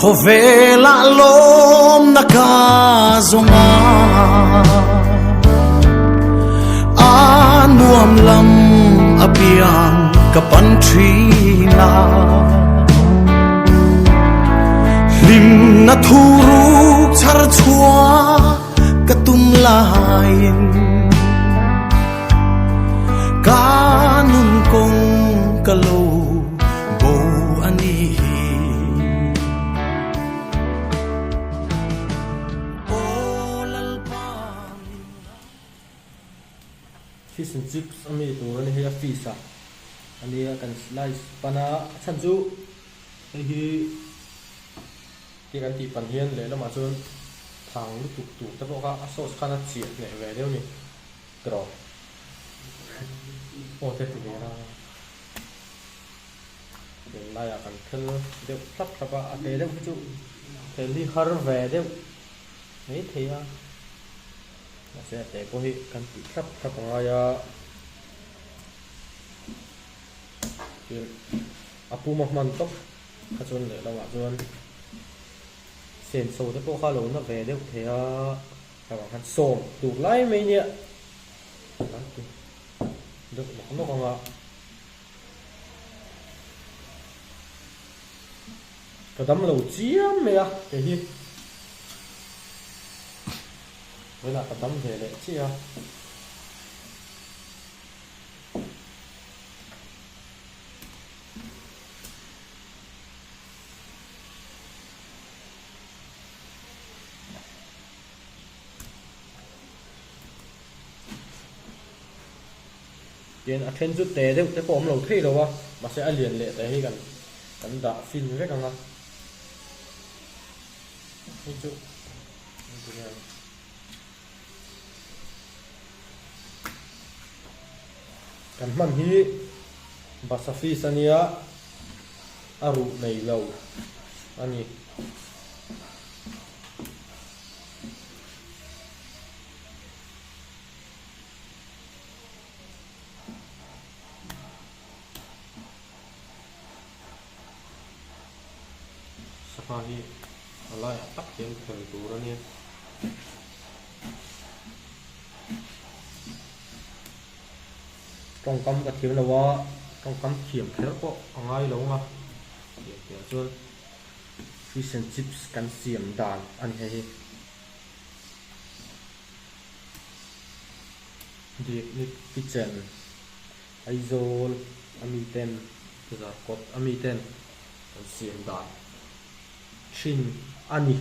Vela lom na kazonga anuam lam apiang kapantrina lim na thuruk char chua katum lain kanun kong kalo bo ani fish and chips ami tu ani he fish a ani kan slice pana chanju hi ki kan ti pan hian le lama chun thang lu tuk tu ta bo ka sauce khana chi ne ve deu ni kro o te ti ra de la ya kan khel de thap thapa a te de chu te li har ve deu ei thea sẽ để có hi căn bị khắp khắp ngoài apu một màn tóc khá chôn để đâu ạ chôn sen sâu để có khá lâu nó về được thế các bạn hắn sôm tủ lái mấy nhẹ được nó còn ạ cái tấm lẩu chiếm mày à cái gì với là tấm về để chi à tiền khen rút té đấy cái form lầu thi đâu à mà sẽ liền lệ tới gần cắn đã phim rất là ví dụ kan man hi basafi sania aru nei lo ani sapa hi alai tak yen khel tu ra ni trong cắm cái thiếu là wa trong cắm khiểm thế có ngay lâu mà để cho fish and chips can xiêm đàn ăn hay đi kitchen aizol amiten cái gì cốt amiten can xiêm đàn chin ani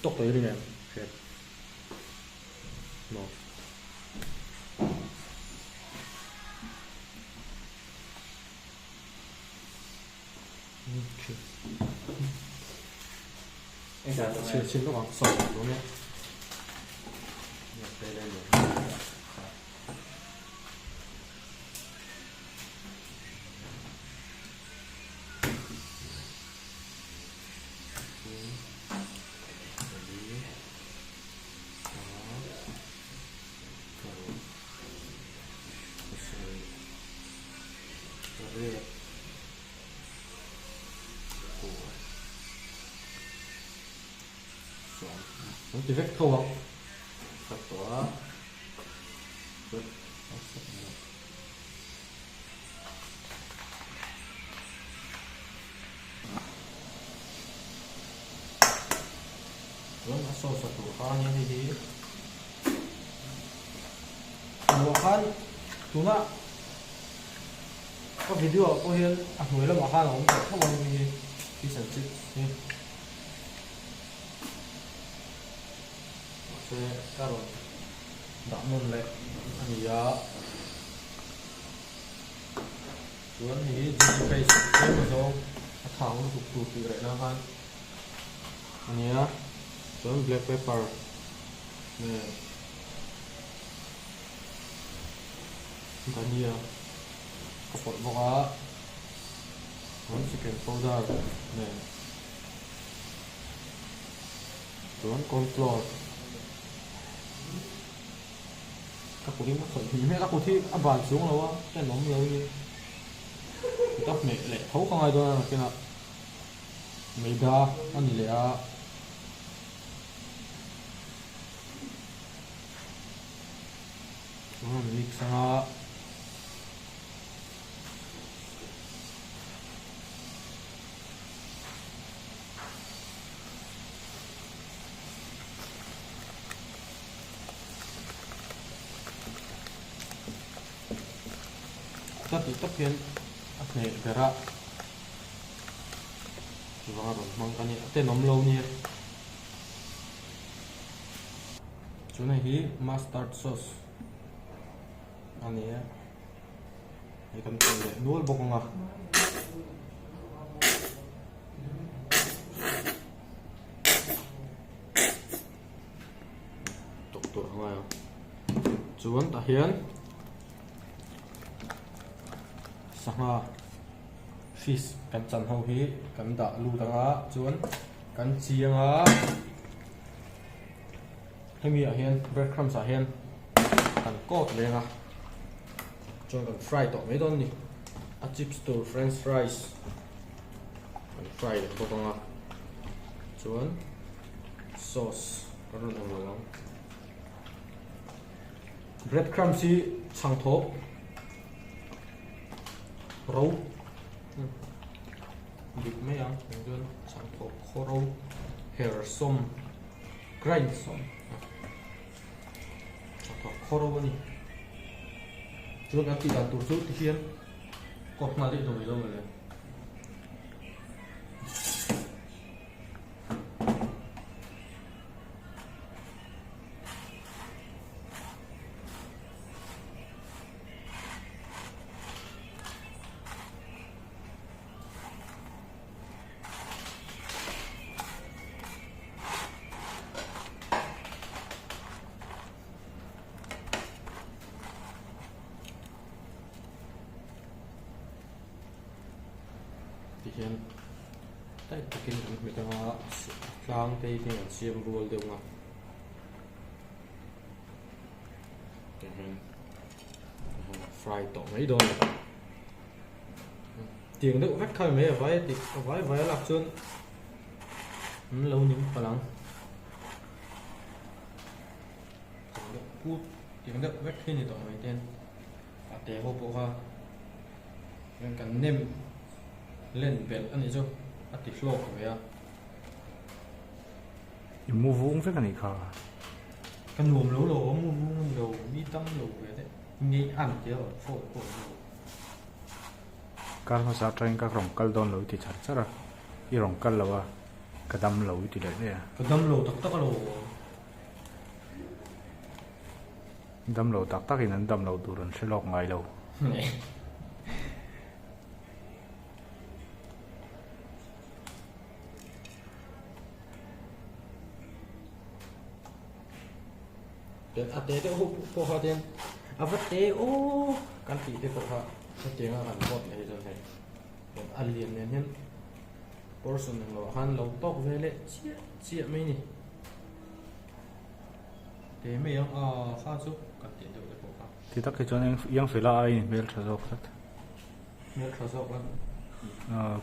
tốt tới đi nè no. Okay. Xin nó bằng sổ luôn nhé. Đây đây này. Chỉ vết khâu không? Thật quá. Nó sâu sạch của con như thế gì? Đồ khăn, đúng ạ. Có video có hiền, người là mà khăn không có không bao nhiêu cái sản xuất. Karon dak mun le ania chuan hi ji kai se ma zo thang tu tu ti re na han ania chuan black pepper ne dania ko pot boka chicken powder ne chuan corn flour các cụ đi mất thì mấy các cụ thi ăn bàn xuống rồi á cái nóng lâu như tóc mẹ lệ thấu không ai đâu cái nào mẹ đa anh lệ à mix sang tấp hiền này vera vâng rồi mong cái này tên nấm lâu nhỉ chỗ này hi mustard sauce anh ấy cái cần để nuôi bột ngọt tục tục ngoài chuan ta hiền sang fish kan chan ho hi kan da lu danga chuan kan chianga hemi a hian breadcrumbs a hian kan coat lenga chuan kan fry to mai don ni a chips to french fries kan fry le to danga chuan sauce kan ron ang lo breadcrumbs hi chang thop rau bịt mấy ăn đơn sản phẩm khô rau hair som grind som sản phẩm khô rau này chúng ta chỉ làm tổ chức thì khiêm cột mà đi rồi đâu rồi hiện tại cái người ta làm cái thì xem ruột được không fry tổ mấy đôi tiền được vắt khai mấy vái thì vái lạc chân lâu những phần lắm tiền được vắt khi này tổ mấy tên để hộp bộ ha nên cần nêm lên bẹt anh ấy chứ ăn thịt luộc vậy à mua vốn rất là nhiều khó cái nuông lẩu lẩu mua vốn lẩu mi tâm lẩu vậy đấy nghĩ ăn chứ ở phổi cái mà sao trên các rồng cân đòn lẩu thì chắc chắc là cái rồng cân lẩu à cái đâm lẩu thì đấy à cái đâm lẩu tắc lẩu đâm lẩu tắc thì nên đâm lẩu tụi nó sẽ lọt ngoài lẩu đến à tế hộp cô họ tiền à vật tế ô căn tỷ tế cô họ cái tiếng là làm bột này rồi này đến ăn liền nên nhân portion này là han lâu tóc về lệ chia mấy nè thế mấy ông pha giúp căn tỷ được cái cô họ thì tất cái chỗ này yang phải là ai mail cho dọc hết mấy khâu dọc lắm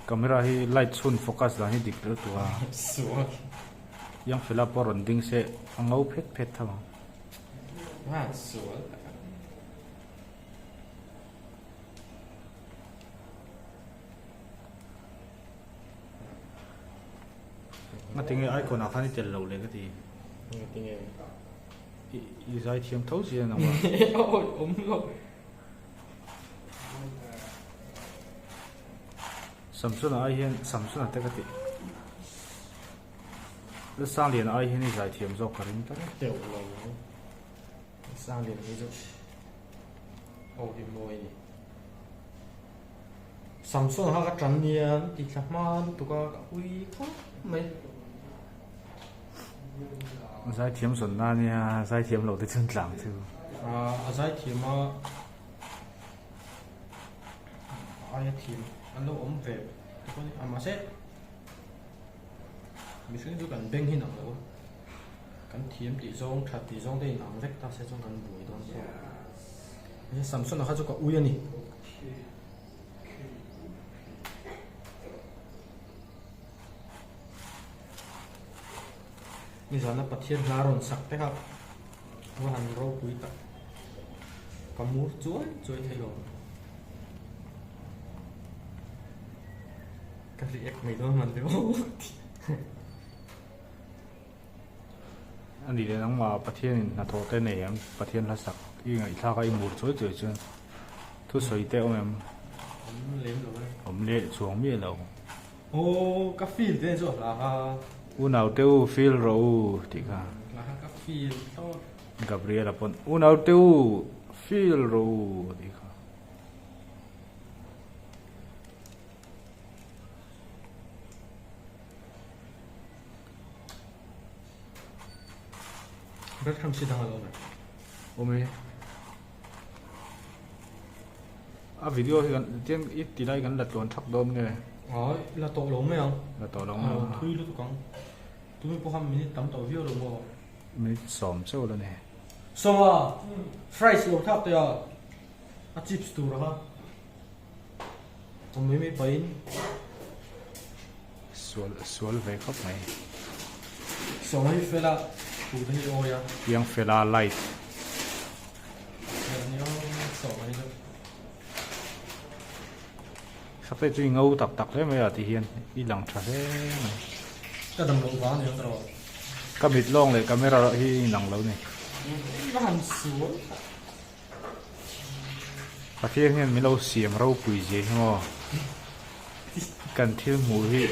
camera hi light sun focus là hi địch được tua xuống yang phải là poron ding se angau phet phet thang xuống mà tiếng ai còn nào khăn thì lẩu lên cái gì tiếng nghe ý giải thiêm thấu gì nào mà ôi rồi Samsung ai hiền Samsung là cái gì nó sang liền ai hiền giải thiêm do cái gì đó tiểu lẩu sang liền ví dụ ô thì mồi Samsung ha cái trần niên thì chắc mà tụi có uy quá mấy giải thiêm xuân na nha giải thiêm lẩu thì chân chẳng chứ giải thiêm mà ai thiêm anh đâu ốm về tụi con ăn mà xét mình sẽ giúp bạn bênh hình nào đâu cần thiêm tỷ giống thật tỷ giống đây nắng vết ta sẽ trong cần bụi đó Samsung nó hay cho có uy này นี่สารพัดเทียนหารอนสักแต่ครับว่าหันเราคุยตักกำมูช่วยให้ลงกันเรียกไม่ต้องมันเดี๋ยว อันนี้เลยต้องมาประเทศนาโทเต้นเนี่ยประเทศละสักอีกไอ้ท่าก็อีหมูช่วยเจอทุกสวยเต้าแม่ ผมเลี้ยงเลย ผมเลี้ยงสวงเมียเรา โอ้กาแฟเต้นสุดราคา อุณเอาเต้าฟิลเราที่กัน ราคากาแฟโทษ กับเรียละปนอุณเอาเต้าฟิลเราที่กัน เริ่มทำสิ่งต่างๆแล้วนะ โอ้ไม่วิดีโอที่กันเที่ยงอีตีได้กันดัดโดนทักโดมไง อ๋อเราโตลงไหมอ่ะ ดัดต่อลง ทุยรู้ตัวกังทุยพวกเขามีตั้มตัววิวลงบ่ ไม่สอมเจ้าแล้วเนี่ย สวัสดีฟรายส์ลงทับตัวอาชิปสตูร์ฮะผมไม่ไป สวลเวครับไหม สมัยเฟล่าดูที่โอ้ย ยังเฟลาไลท์ เนี่ยสมัยนี้ สักแต่จุยเงาตักได้ไหมอ่ะที่เฮียนอีหลังทะเล ก็ดำรงว้างอย่างตลอด ก็มิดล่องเลยก็ไม่รอที่หลังเราเนี่ย บ้านสวย ประเทศเฮียนมีเราเสียมเราปุยเจี๋ยงอกันที่หมูที่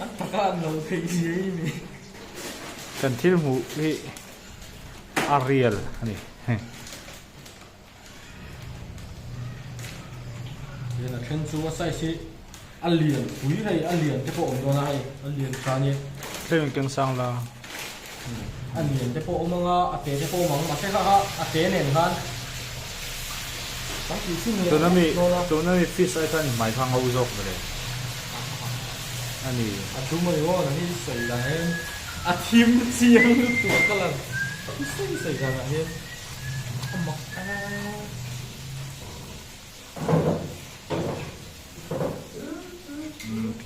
อันตรายเราเคยยืนนี่ กันที่หมูที่อารีลนี่ เดี๋ยวนะเช่นชัวใส่ชีอันเลียนปุ๋ยให้อันเลียนที่พวกผมโดนให้อันเลียนคราวนี้ เรื่องกังสังละ อันเลียนที่พวกมังอ่ะอาเตที่พวกมังมาใช่ค่ะอาเตเนี่ยกันตั้งที่ซึ่งเนี่ย ตัวนั้นมีฟิชไอ้ท่านหมายทางเขาอุจกไปเลยอันนี้ อันทุกมื้อว่าอันนี้ใส่ละเห็นอาทีมเสียงตัวก็ละใส่กันละเห็นเอามา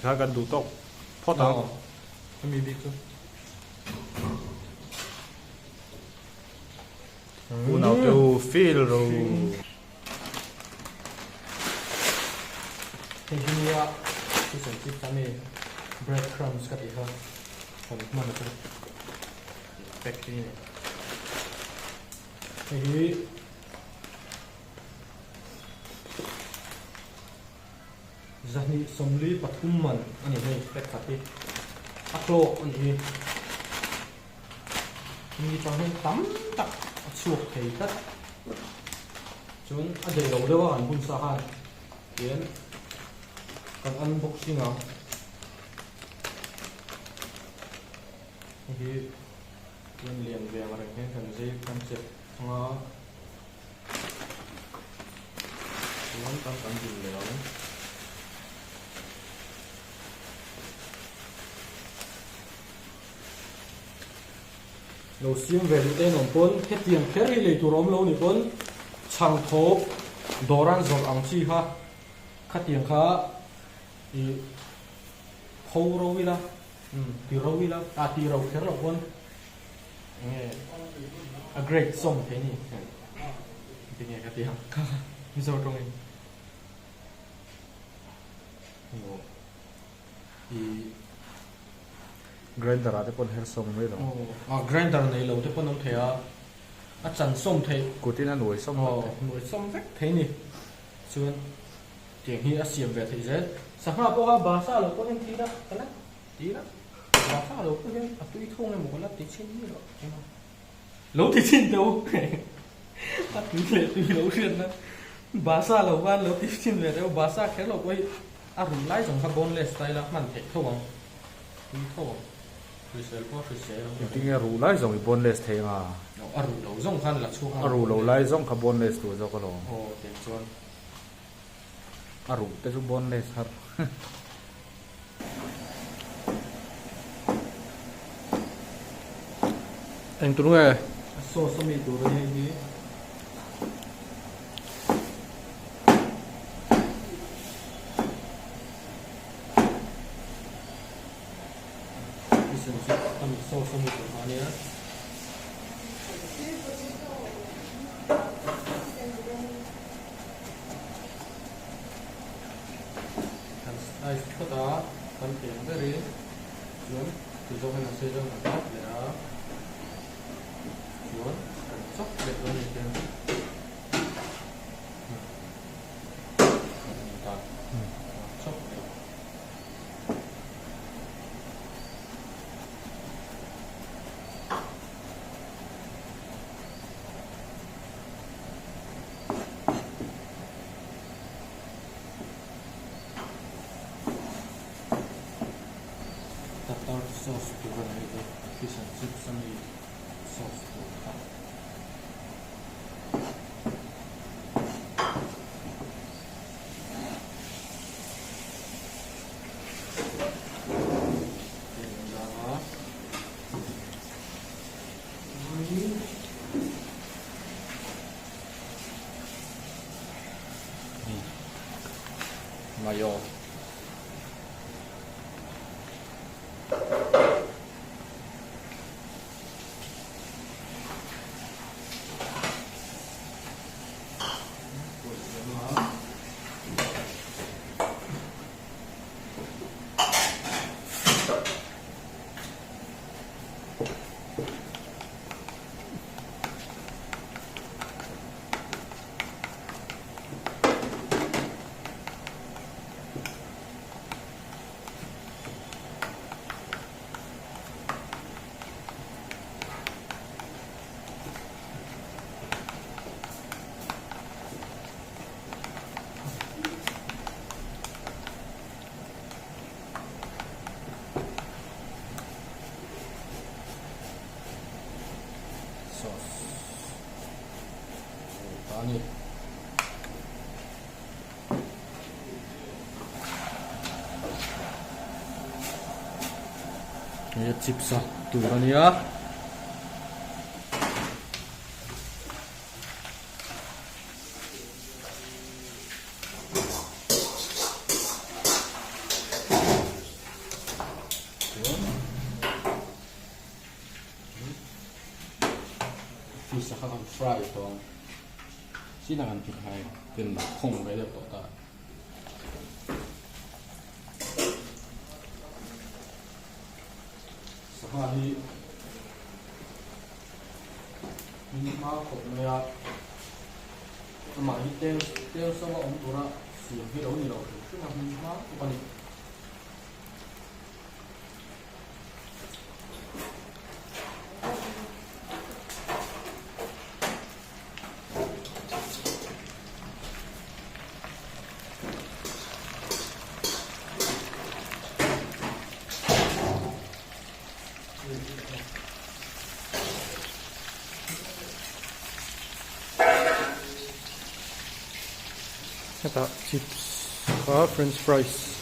ถ้ากันดูตกพ่อตา ไม่มีบิ๊กซ์ อุณเอาเต้าฟิลเรา ทีนี้อ่ะที่สันติทำให้ bread crumbs กับอีกครับผมมันจะแพ็กที่นี่ทีนี้จะนี่สมรีปฐุมมันอันนี้ให้แพ็กขัดที่อักโลอันนี้มีตอนให้ตั้มตักช่วงเทตัดจนอันเดียวเรียกว่าอันบุญสาหัสเขียนกันอันบ็อกซิ่งอ่ะนี่เรียนเรียนอะไรเนี่ยกันจะคอนเซ็ปต์ของเราล้วนตั้งกันอยู่แล้วเราเสียงเวลิเตนของคนแค่เตียงแค่เลยตัวร้อมเราหนิคนช่างทบดอรันสองอังชีค่ะขัดเตียงค่ะอีเขาเราวิละตีเราวิละตีเราแค่เราคนเนี่ยa great song เพลงนี้เป็นไงขัดเตียงมิโซตรงนี้โอ้อี เกรนดาราที่คนเฮลซงไม่หรอ grinder ในเราที่พ่อน้องเทียอาจารย์ส้มเท กูที่นั่นหน่วยส้ม หน่วยส้มเล็กเทนี่ส่วนเสียงที่เสียงแบบที่เจ็ดสภาพพวกบาซ่าเราก็ยังทีละกันนะทีละบาซ่าเราก็ยังตุ้ยทุ่งในหมู่บ้านติดชิ้นนี่หรอเราติดชิ้นเดียวตัดตุ้ยเลยตุ้ยเราเชื่อนะบาซ่าเราว่าเราติดชิ้นเลยแต่บาซ่าแค่เราก็อารมณ์ไล่สองขบวนเลยสไตล์ละมันเททุ่งตุ้ยทุ่งคือเซลล์ก็คือเซลล์ จริงๆรู้ไล่ส่งอีบนเลสเทงอ่ะ อารูเราส่งพันละชั่ว รู้เราไล่ส่งขบวนเลสตัวเจ้าก็ลง โอ้เต็มส่วน รู้แต่สุบนเลสครับ เอ็งตัวนู้นโซ่สมีตัวนี้ fish and chips ami sauce ami to ania kan slice kota kan tiang beri chuan tu zo kan se zo kan top le a chuan kan chop le lo ni tiang chop le tartar sauce to run with fish and chips and sauce to cut. Mayo. Tani. Ini chips satu kan ya. Fish akan fry dong. Silakan kitaเป็นแบบคงไปเรียบร้อยสภาพที่มีมากกว่าเลยอ่ะสมัยที่เต้สว่าองค์ตัวละเสียงที่เราเนี่ยเราขึ้นมามีมากกว่านี้ Kata chips, French fries.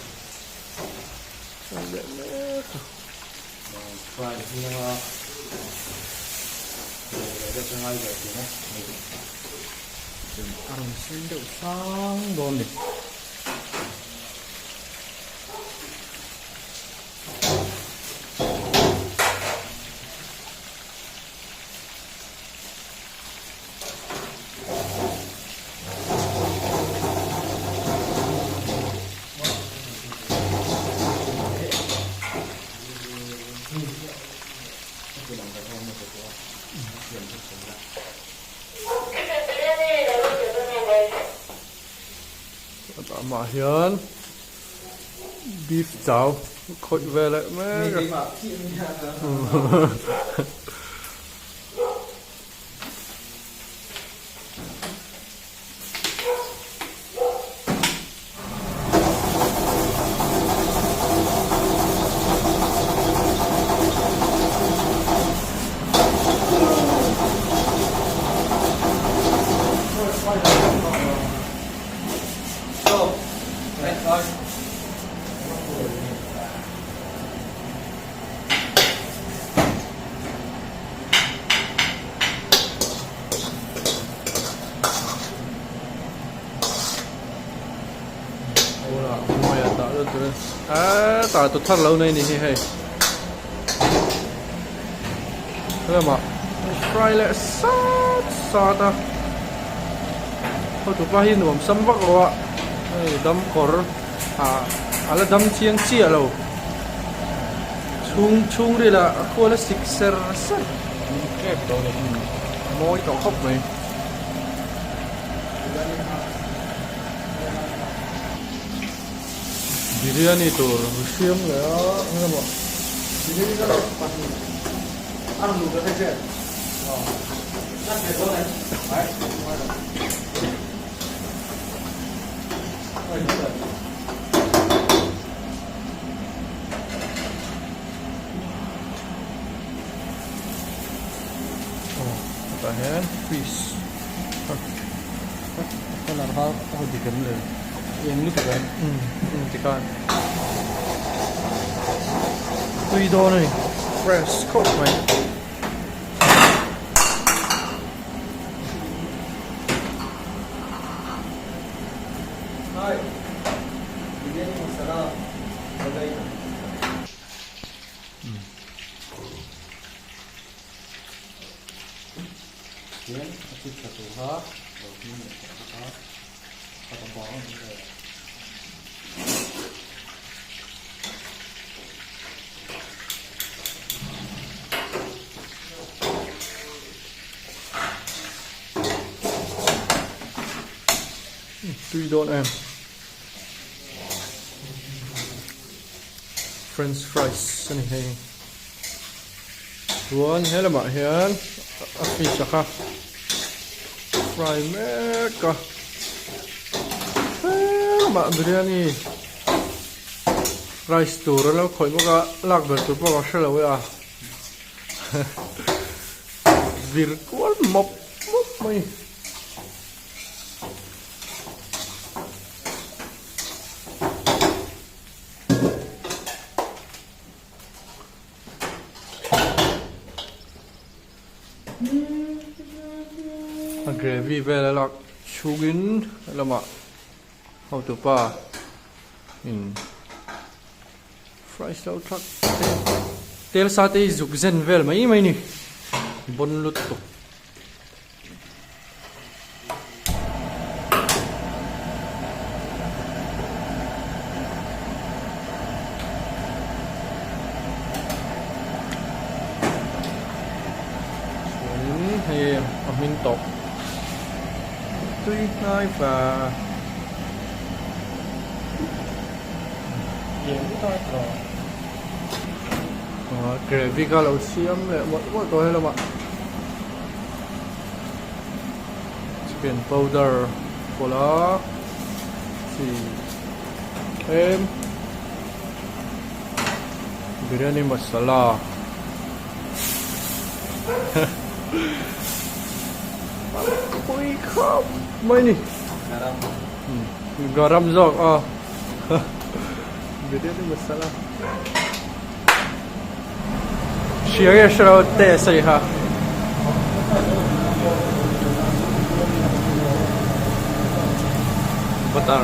Fries ini mah, ada sengaja gitu ya. Arang sendok sang don nih. Mà hiền beef chảo khôi về lại mấy cái tạo tôi thắt lâu nay thì hay là mà fry lại sát sát à thôi tụi ba hin nộm sắm vắt rồi ạ đâm cor là đâm chiang chia rồi chung đi là cô là sixer sát kẹp đâu này môi cậu khóc này biryani to siam le a ngamo biryani ka pat ni ăn lu ka thế lát về thôi này đấy ta hen fish cái nào ha có gì cầnเลยem nút cái thì con tùy đồ này fresh cook mày hai biryani masala ở đây Bien, así está tu ha, lo tiene ha, para tomar un tùy độn em French fries này hay luôn hết là mọi hiền fish à fry meka mà biryani rice tour lo khoi moga lak ber tu pa ka shelo ya vir kwal mop mai gravy về là lọc chugin là mà hậu tu pa in fry sao thắc tel sa te zuk zen vel mai mai ni bon lut to hay min to tùy hai và diễn thôi rồi gravy cả lẩu xiêm lại một tôi hay là bạn chicken powder của nó thì em biryani masala ui không mấy nè garam rồi à biryani masala share share te sai ha butter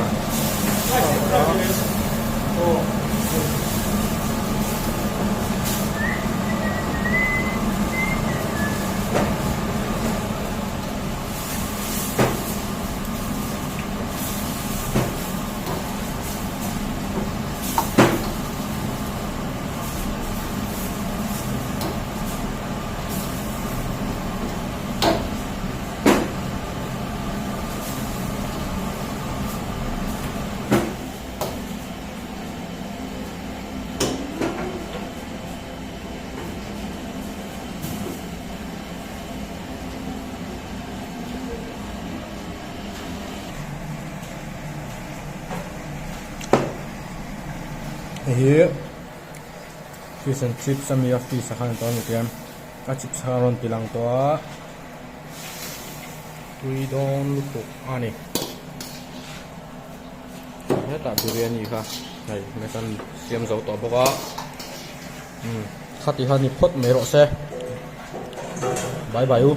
Here, fish and chips ami a fish a khan to ni tiam a chips haron pilang to a tui don lupo ani ya ta biryani kha này mấy con xiêm dầu to boka khati hani phot me ro se bye bye u